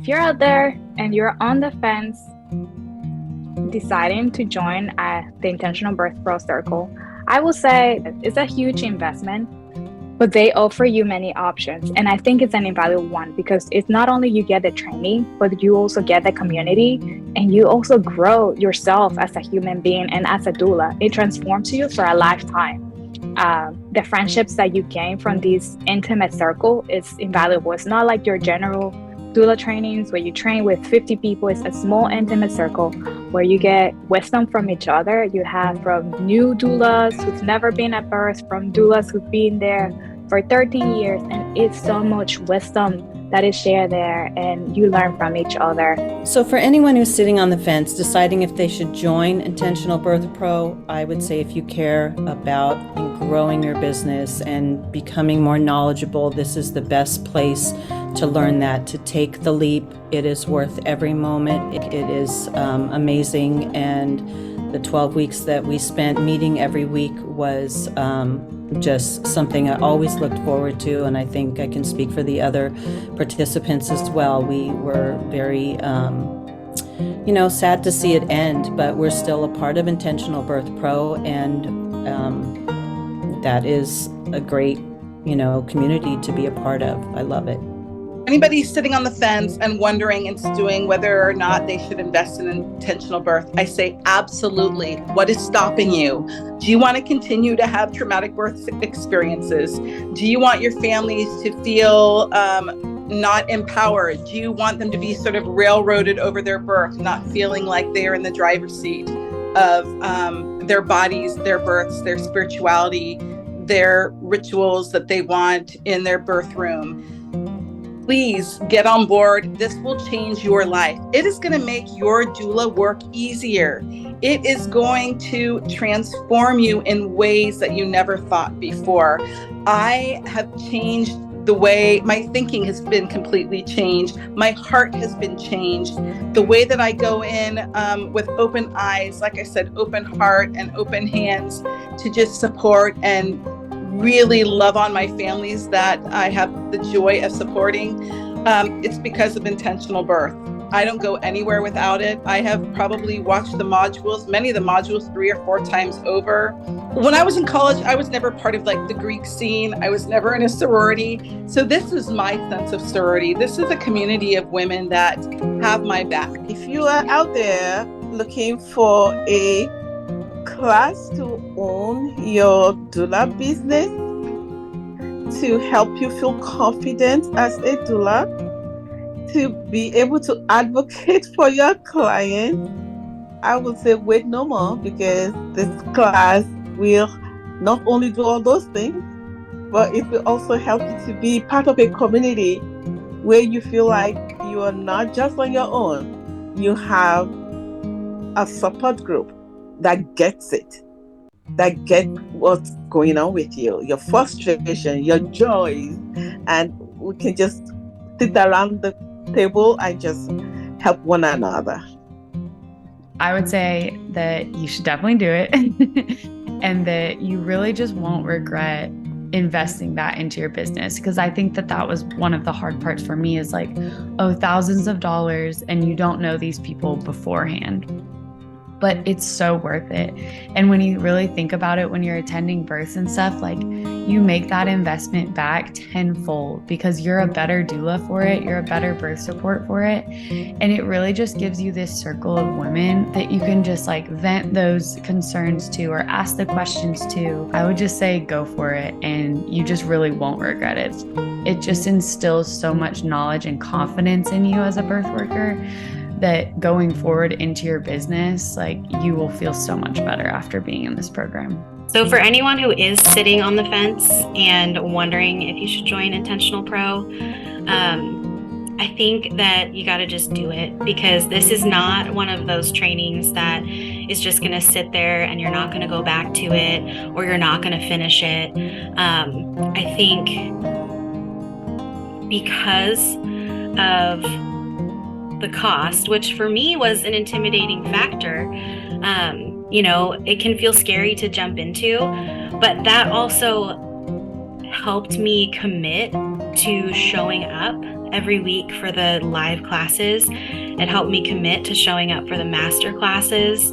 if you're out there and you're on the fence deciding to join the Intentional Birth Pro Circle, I will say it's a huge investment, but they offer you many options. And I think it's an invaluable one because it's not only you get the training, but you also get the community and you also grow yourself as a human being and as a doula. It transforms you for a lifetime. The friendships that you gain from this intimate circle is invaluable. It's not like your general doula trainings where you train with 50 people. It's a small intimate circle where you get wisdom from each other. You have from new doulas who've never been at birth, from doulas who've been there for 13 years, and it's so much wisdom that is shared there, and you learn from each other. So for anyone who's sitting on the fence deciding if they should join Intentional Birth Pro, I would say if you care about growing your business and becoming more knowledgeable, this is the best place to learn that, to take the leap. It is worth every moment. It is amazing, and the 12 weeks that we spent meeting every week was just something I always looked forward to, and I think I can speak for the other participants as well. We were very sad to see it end, but we're still a part of Intentional Birth Pro, and that is a great community to be a part of. I love it. Anybody sitting on the fence and wondering and stewing whether or not they should invest in intentional birth, I say absolutely. What is stopping you? Do you want to continue to have traumatic birth experiences? Do you want your families to feel not empowered? Do you want them to be sort of railroaded over their birth, not feeling like they're in the driver's seat of their bodies, their births, their spirituality, their rituals that they want in their birth room? Please get on board. This will change your life. It is going to make your doula work easier. It is going to transform you in ways that you never thought before. I have changed the way my thinking has been completely changed. My heart has been changed. The way that I go in with open eyes, like I said, open heart and open hands to just support and really love on my families that I have the joy of supporting. It's because of intentional birth. I don't go anywhere without it. I have probably watched the modules, many of the modules 3 or 4 times over. When I was in college, I was never part of the Greek scene. I was never in a sorority. So this is my sense of sorority. This is a community of women that have my back. If you are out there looking for a class to own your doula business, to help you feel confident as a doula, to be able to advocate for your client, I would say wait no more, because this class will not only do all those things, but it will also help you to be part of a community where you feel like you are not just on your own. You have a support group that gets it, that get what's going on with you, your frustration, your joys, and we can just sit around the table and just help one another. I would say that you should definitely do it and that you really just won't regret investing that into your business, because I think that was one of the hard parts for me is thousands of dollars and you don't know these people beforehand. But it's so worth it. And when you really think about it, when you're attending births and stuff, you make that investment back tenfold because you're a better doula for it. You're a better birth support for it. And it really just gives you this circle of women that you can just vent those concerns to or ask the questions to. I would just say go for it, and you just really won't regret it. It just instills so much knowledge and confidence in you as a birth worker that going forward into your business, you will feel so much better after being in this program. So for anyone who is sitting on the fence and wondering if you should join Intentional Pro, I think that you got to just do it, because this is not one of those trainings that is just going to sit there and you're not going to go back to it or you're not going to finish it. I think because of the cost, which for me was an intimidating factor. It can feel scary to jump into, but that also helped me commit to showing up every week for the live classes. It helped me commit to showing up for the master classes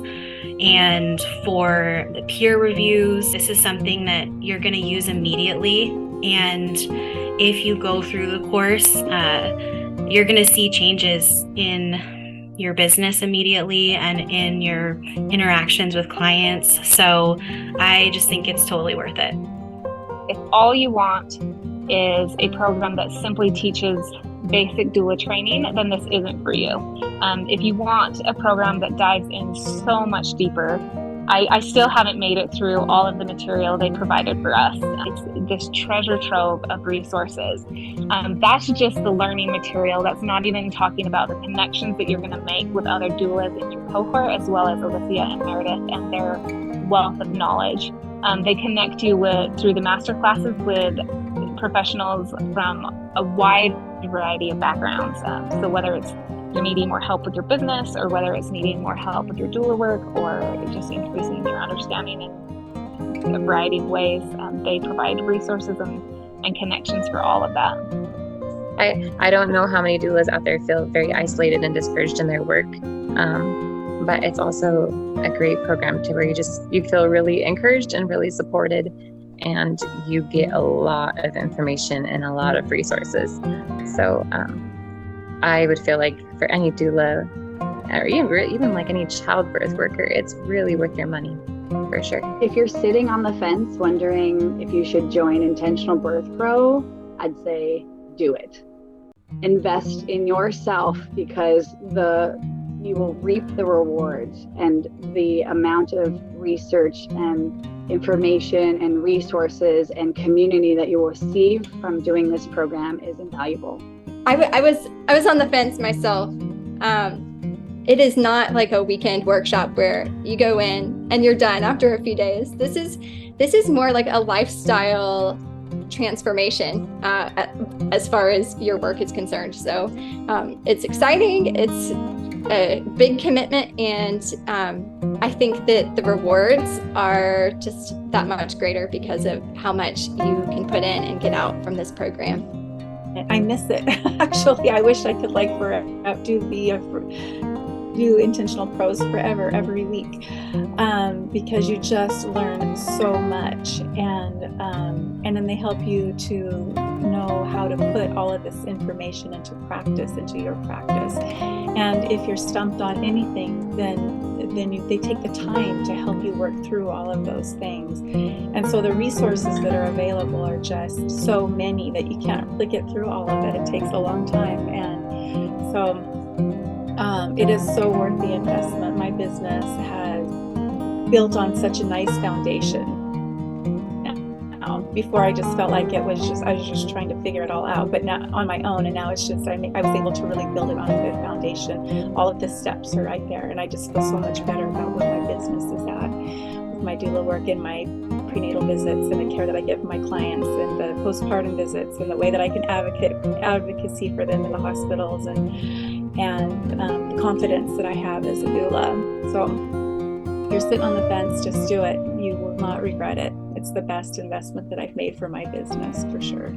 and for the peer reviews. This is something that you're going to use immediately. And if you go through the course, you're going to see changes in your business immediately and in your interactions with clients. So I just think it's totally worth it. If all you want is a program that simply teaches basic doula training, then this isn't for you. If you want a program that dives in so much deeper, I still haven't made it through all of the material they provided for us. It's this treasure trove of resources. That's just the learning material. That's not even talking about the connections that you're going to make with other doulas in your cohort, as well as Alicia and Meredith and their wealth of knowledge. They connect you through the master classes with professionals from a wide variety of backgrounds. So whether it's you're needing more help with your business, or whether it's needing more help with your doula work, or just increasing your understanding in a variety of ways, they provide resources and connections for all of that. I don't know how many doulas out there feel very isolated and discouraged in their work, but it's also a great program to where you feel really encouraged and really supported, and you get a lot of information and a lot of resources. So I would feel like for any doula, or even like any childbirth worker, it's really worth your money, for sure. If you're sitting on the fence wondering if you should join Intentional Birth Pro, I'd say do it. Invest in yourself, because you will reap the rewards, and the amount of research and information and resources and community that you will receive from doing this program is invaluable. I was on the fence myself. It is not like a weekend workshop where you go in and you're done after a few days. This is more like a lifestyle transformation as far as your work is concerned. So it's exciting. It's a big commitment, and I think that the rewards are just that much greater because of how much you can put in and get out from this program. I miss it. Actually, I wish I could do Intentional Pros forever, every week, because you just learn so much, and then they help you to know how to put all of this information into your practice. And if you're stumped on anything, then they take the time to help you work through all of those things. And so the resources that are available are just so many that you can't really get through all of it. It takes a long time, and so it is so worth the investment. My business has built on such a nice foundation. Before, I just felt like I was just trying to figure it all out, but now on my own, and now it's just I was able to really build it on a good foundation. All of the steps are right there, and I just feel so much better about where my business is at, with my doula work and my prenatal visits and the care that I give my clients, and the postpartum visits, and the way that I can advocacy for them in the hospitals, and the confidence that I have as a doula. So if you're sitting on the fence, just do it. You will not regret it. It's the best investment that I've made for my business, for sure.